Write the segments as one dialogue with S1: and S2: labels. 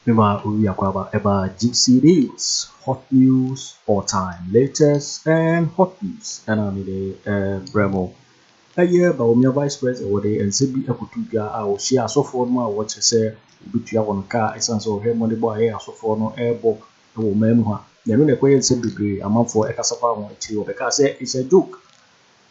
S1: Eba Uyakwaba Eba Gypsy Days, hot news all time, latest and hot news. And I'm the Bremo. A year Bawumia Vice President or the NCB Akoto I will share so for more what you say. Bitua one car essence of him on the boy air so for no airbook. I will memoir. The only way it's a amount for a casapa one to because it's a joke.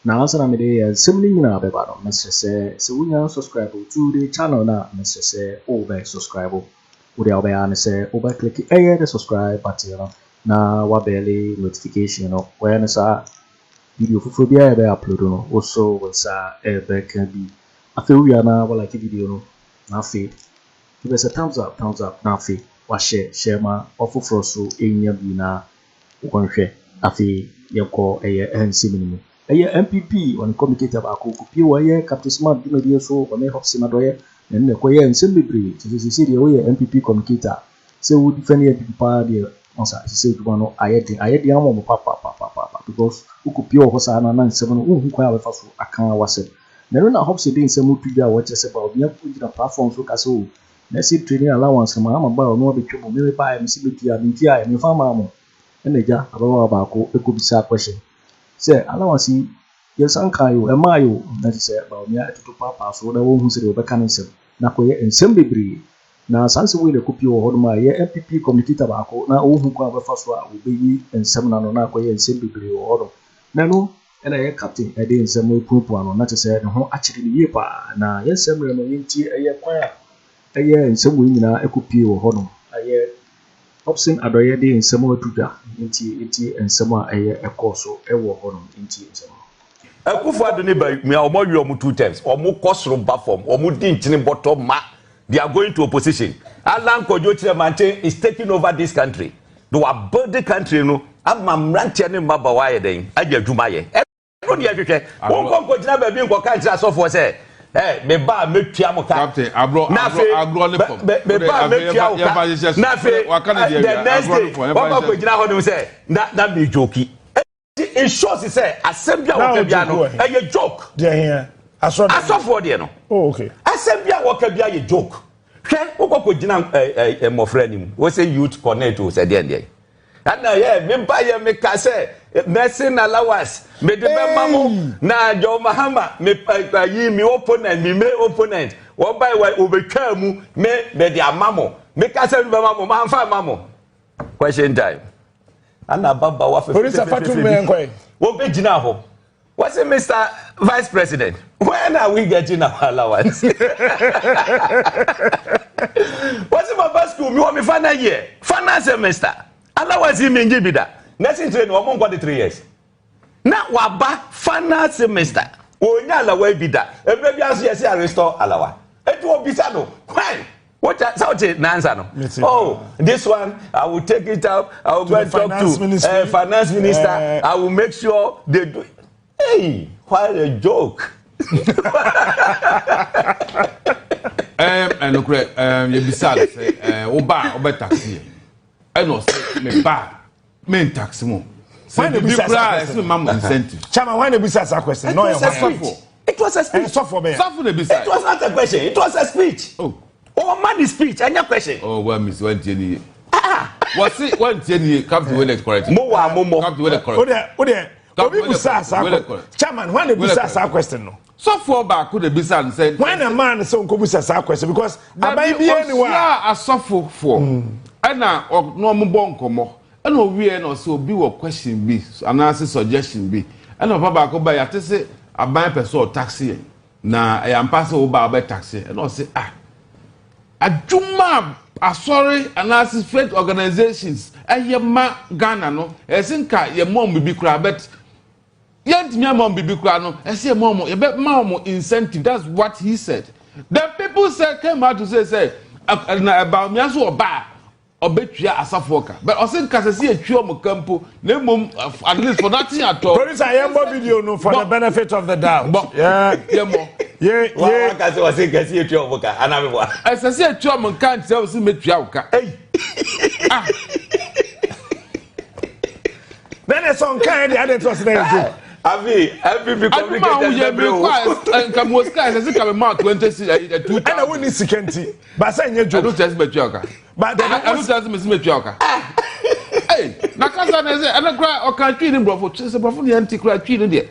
S1: Now, answer I'm the similar in our battle. Mr. Say, so we are subscribe to the channel now. Mr. Say, over subscribe. Would you be say over click the subscribe button na wabeli notification no when sa video for be upload no also was back can be after we are now like video no na fe give us a thumbs up na fe wa share ma offer so enya bi na won hwe afi yeko NC minimum MPP on communicator ba ko kupi wa Captain Smart bi media so on Hopeson Adorye and the Koye and Sammy. See the way MPP communicator. Say we defend the MPP party. Answer. She said, "You know, I had the ammo papa because who could pure Hopeson Adorye 7 who quite fast. I can't was it. Now na Hopeson dey some media what just about me put the platforms so kaso. Let's see training allowance Mahama ba no be trouble. Me buy me see media media me farm am. And eja about ko e ko bisa question. Say allowance yes, Ankayo, a mayo, that is Bawumia to papa, so the one who said over cancer. Nakoye and Sembibri. Now, Sansa will copy or hold my MPP committee tobacco, now who cover first will be and Seminar Nakoye and Sembibri or order. Nano, and I captain, I didn't send me Pupuano, not to say, no, actually, yepa. Now, yes, some remain tea a year choir. A year and some women are a copy or honor. A year Hopeson Adorye in Samoa Tuda, inti and Samoa a year a course or a war honor inti.
S2: Akufo-Addo ne ba me omo wi omo 2 times omo kosoro ba form omo din tini bottom ma they are going to opposition. Kojo Kyeremanteng is taking over this country. They are building the country no amamrantia ne maba wa ye den agya dwuma ye no de ahwehwe won kon gina ba bi nko kan tira so for say me ba metua mo ka
S3: captain agro ne form
S2: me ba metua o ka na fe the next day won kon gina ho no say na me joki. In short, he said, Assembly Wakabia, a joke.
S4: There, I saw
S2: for the
S4: oh, okay.
S2: Assembly Wakabia, a joke. What could more friend? Was a youth connect to said the end. And now, yeah, Mempire make us say, Messing allowance, made the Mamma, now your Mahama, me opponent, me may opponent, what by way overcome me, the Mammo, make us a Mamma, Mamma. Question time. Anna Baba wa
S4: police afatu me enkoy
S2: wo be gina ho what's it Mr. Vice President when are we getting our allowance what's it my school me want me final year final semester allowance me ngi bida next train wo mo ngwa 3 years na wa ba final semester onya alawa bida ebra bi aso yes restore alawa etu obisa no when what answer no? Oh, this one I will take it out. I will go and talk to finance minister. I will make sure they do. Hey, what a joke!
S3: And look, you be sad. Oba taxi. I know say me ba me taxi mo. Why the business? Mama incentive.
S4: Chama, why the business question? No,
S2: it was a speech. It was not a question. It was a speech. Oh, man, speech. Any question?
S3: Oh, well, Miss Wendy. What's it? One Jenny, come to the correct.
S2: More.
S3: Come to the correct.
S4: Chairman, why the business question? No.
S3: So far back, could the business and say,
S4: when a man is so business question because I may be anywhere.
S3: I suffer for. And now, no more bonko. And no, we are not so be what question be, and answer suggestion be. And no, Papa, go by at say, I buy a person taxi. Now, I am passing over by taxi. And I say, Ajuma sorry analysis faith organizations ma Ghana no esinka ye mom bibi kura but yet me mom bibi kura no ese mom ye be mom incentive. That's what he said. The people said came out to say about me so oba obetua asafoka but osinka say etwa mo campo na mom at least for nothing at all.
S4: Police I am video no for the benefit of the doubt. Yeah mo. Yeah.
S2: Because was saying get you to work and I'm what.
S3: I say to am kan tell say metua uka.
S2: Hey.
S4: Then it's on kind the other trust there too.
S2: Every complicated
S3: and come was guys as come out 20 2
S4: and I wouldn't see Kenti. But saying you
S3: don't test me joker. But I don't test me joker. Hey, Nakasa and I cry or can't treat him, bro. Just a buffoon anti cry treated it.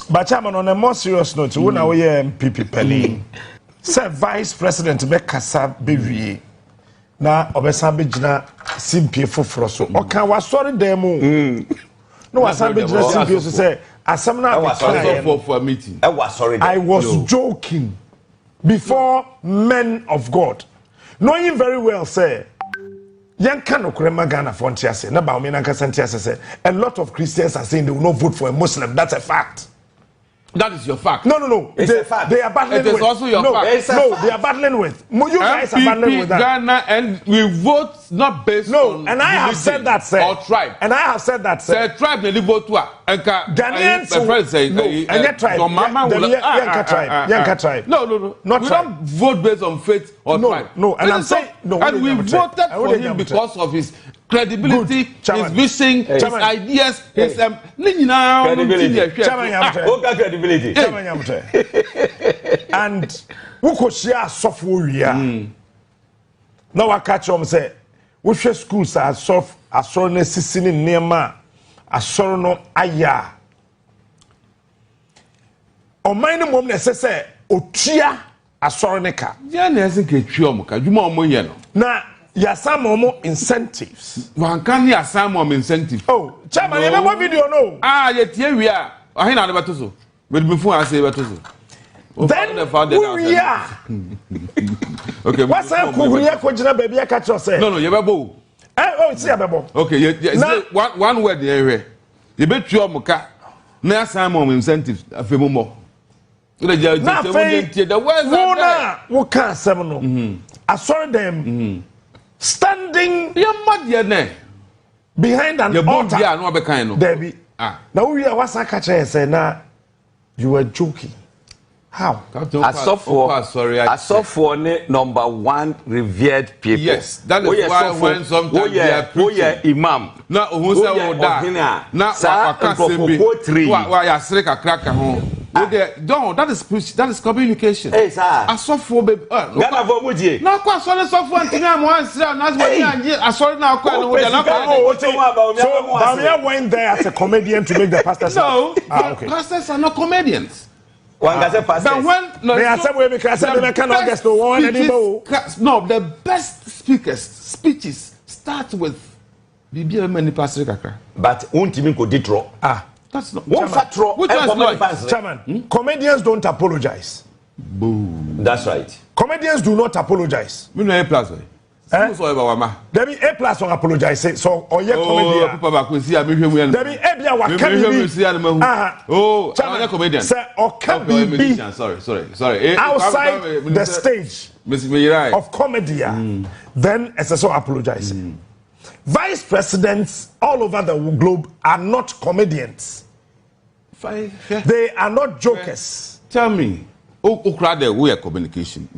S4: But Chairman, on a more serious note, when I wear MPP Penny, Sir Vice President Bekasa BV. Na Obesambe jina simple foforo so. Oka wa sorry demo. No Obesambe jina simple so say asam na
S3: for a meeting.
S4: I was joking before men of God. Knowing very well say Yanka no kurema Ghana for ntiase na Bawumia na nkasa ntiase say a lot of Christians are saying they will not vote for a Muslim. That's a fact.
S3: That is your fact.
S4: No. It's a fact. They are battling
S3: it is
S4: with.
S3: Also your fact.
S4: No, they are battling with. You guys are battling with that.
S3: Ghana, and we vote not based on.
S4: No, and I have said that, sir.
S3: Or tribe.
S4: And I have said that, sir.
S3: Say tribe, they vote to
S4: Ghanaians.
S3: No,
S4: and yet tribe. Yanka tribe.
S3: No.
S4: Not
S3: we
S4: tribe.
S3: don't vote based on faith or tribe.
S4: No, and I'm saying no.
S3: And we voted for him because of his credibility, his vision, his ideas, his
S2: credibility.
S4: And who could share software here? Now I catch them say, we share schools are soft, a sorrow sissing near ma, a sorrow no aya. O mine mom necessary, o tia a sorrow neka.
S3: Yeah, never get you more yellow.
S4: Now, ya some more incentives.
S3: One can hear some more incentive.
S4: Oh, Chairman, you have video no?
S3: Yet here we are. I ain't about to so. But before I say about to so.
S4: Then we are.
S3: Okay.
S4: What's up, Kuya Kojina baby? I catch yourself.
S3: No, you have a
S4: it's a bebo.
S3: Okay, one word there. You bet your mocha. Now some more incentives. A few more. The
S4: words who can't seven. I saw them standing behind an altar. Debbie. Now we are what's I catch and say now you were joking. How?
S2: I saw for number one revered people.
S3: Yes, that is why when sometimes they are preaching.
S2: Imam.
S3: Now who say will die? Now why I say a cracker home. No, that is communication.
S2: Hey, sir.
S3: I saw for baby.
S2: Ghana for Muji.
S3: No, quite sorry, so for one thing. That's what I saw now.
S4: So Bawumia went there as a comedian to make the pastors.
S3: No, pastors are not comedians.
S2: One gets a pastor.
S3: But when the best speeches start with many pastors.
S2: But won't even go ditro.
S3: That's not
S2: one factor.
S4: Chairman, comedians don't apologize.
S3: Boom.
S2: That's right.
S4: Comedians do not apologize.
S3: We know A plus.
S4: There be A plus on apologize. So or yeah comedian. There be A bia wa
S3: comedian.
S4: Sir, or can be
S3: sorry.
S4: Outside the stage of comedy, then as so apologize. Vice presidents all over the globe are not comedians. They are not jokers.
S3: Tell me, we are communication.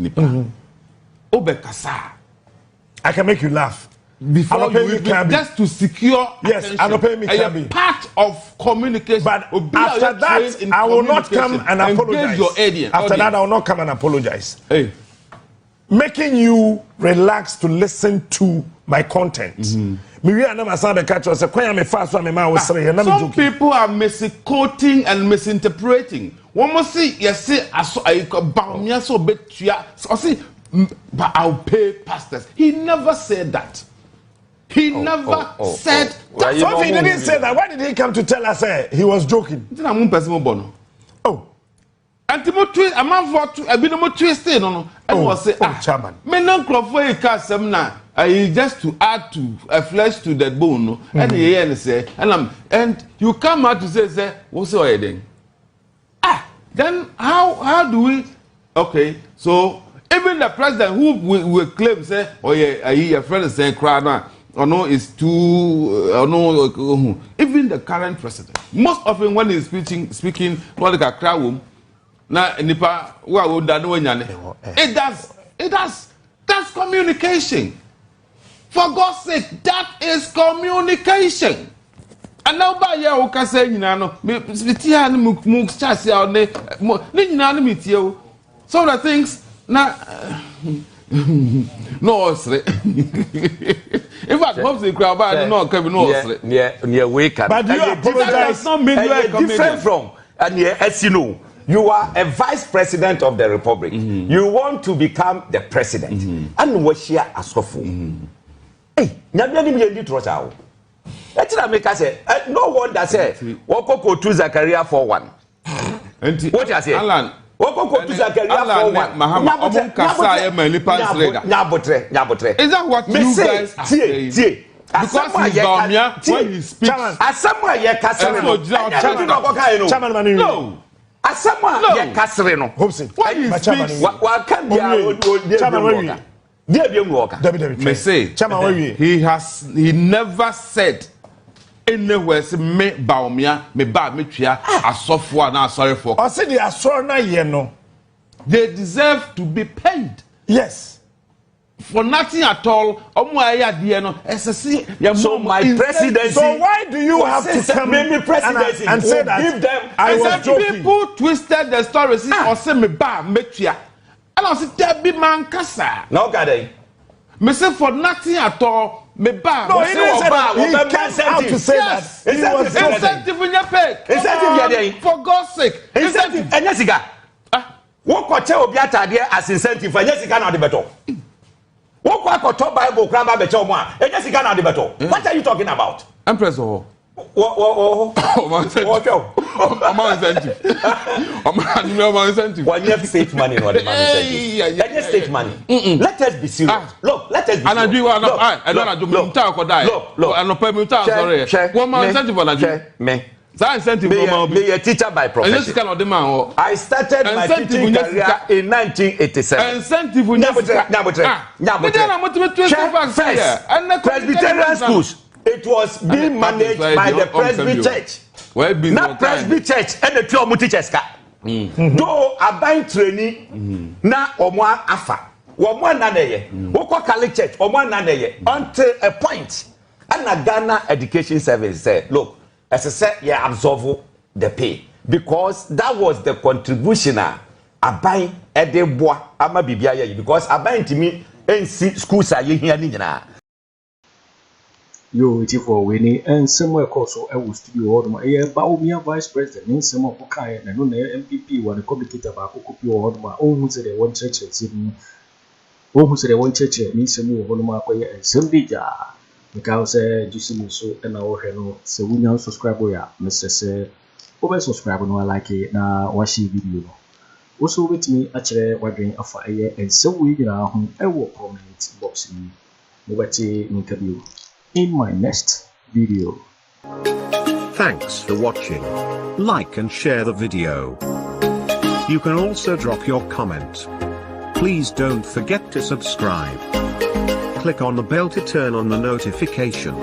S4: I can make you laugh.
S3: Before you just to secure
S4: yes,
S3: a part of communication.
S4: But after that, I will not come and apologize. After that, I will not come and apologize.
S3: Hey.
S4: Making you relax to listen to my content.
S3: Some
S4: people
S3: are misquoting and misinterpreting. One must see, yes, Bawumia so bet you. But I'll pay pastors. He never said that. He never said that.
S4: So if he didn't say that, why did he come to tell us he was joking? Oh.
S3: And Timothy, a man for a bit more twisted on and was say,
S4: Chairman.
S3: Men don't crop for a cast some now. Just to add to a flesh to that bone, and he say, and you come out to say, what's your heading? Then how do we? Okay, so even the president who will claim say, oh yeah, your friend is saying cry now. Or no, it's too. No, even the current president, most often when he's speaking, like a crowd. Now, nipa, it does. That's communication. For God's sake, that is communication. And now by ya o ka say nyina no me tia no mu chase ya ne nyina no me tie o. So the things na no osre. In fact, hope the crowd by no can no osre.
S2: Near wake up.
S4: But you apologize.
S3: Not
S2: different from and as you know, you are a vice president of the republic. You want to become the president. And what share Asofo. Hey, nyabia ni yendi trosa o. Etina make us say no wonder say Wokoko to Zakaria 41. What you say?
S3: Alan
S2: Wokoko to Zakaria 41.
S3: Mahama obun kasa e mani pansrega. Nyabotre. Is that what you guys are saying? Because he's Bawumia when he speaks.
S2: Asamwa ye kasere no. No. Asamwa ye kasere no.
S4: Hopeson.
S2: When he speaks, wa kan dia
S3: he never said anywhere say me Bawumia me ba me twia asofo na sorry for.
S4: I say the asoro na ye no.
S3: They deserve to be paid.
S4: Yes.
S3: For nothing at all. So my
S2: presidency.
S4: So why do you have to come
S2: me presidency
S4: and say that?
S2: Give them.
S3: I said people twisted the story. Or say me ba me twia. And I said there be man kasa.
S2: No gade.
S3: Me say for nothing at all. Me ba.
S4: No, he didn't say that. He came out to say that. He was
S3: incentive in your pay.
S2: Incentive
S3: for God's sake.
S2: Incentive. Enyesiga. What koche obi atade as incentive for enyesiga na de beto. What Akoto Bible cramba beto mo a enyesiga na de beto. What are you talking about?
S3: Empress incentive.
S2: One year state money no the incentive. State money. Let us be serious. Look, let us be serious. Be a teacher by profession. I started my teaching career in 1987. Presbyterian schools. It was being managed by the Presby Church. Not Presby Church and the two teachers. Though a bank training, na omwa afa. Omwa naneye. Woko Catholic Church, omwa naneye. Until a point. And the Ghana Education Service said, look, as I said, you absorb the pay. Because that was the contribution a buy at the bois ama bibia because a buy to me and schools are here nina.
S1: Yo, it's for winning and somewhere also I was studio or my Bawumia vice president in some of Boakye and no MPP when the communicator about Kopi or my own who said they want church who said they want church means some more on my way and some bigger. Because Justin so and our no so we now subscribe ya Mr. say over subscribe no like it na watch video no. Also with me actually wondering Afriyie and so we na ho e wo comment box ni mo beti interview in my next video.
S5: Thanks for watching. Like and share the video. You can also drop your comment. Please don't forget to subscribe. Click on the bell to turn on the notification.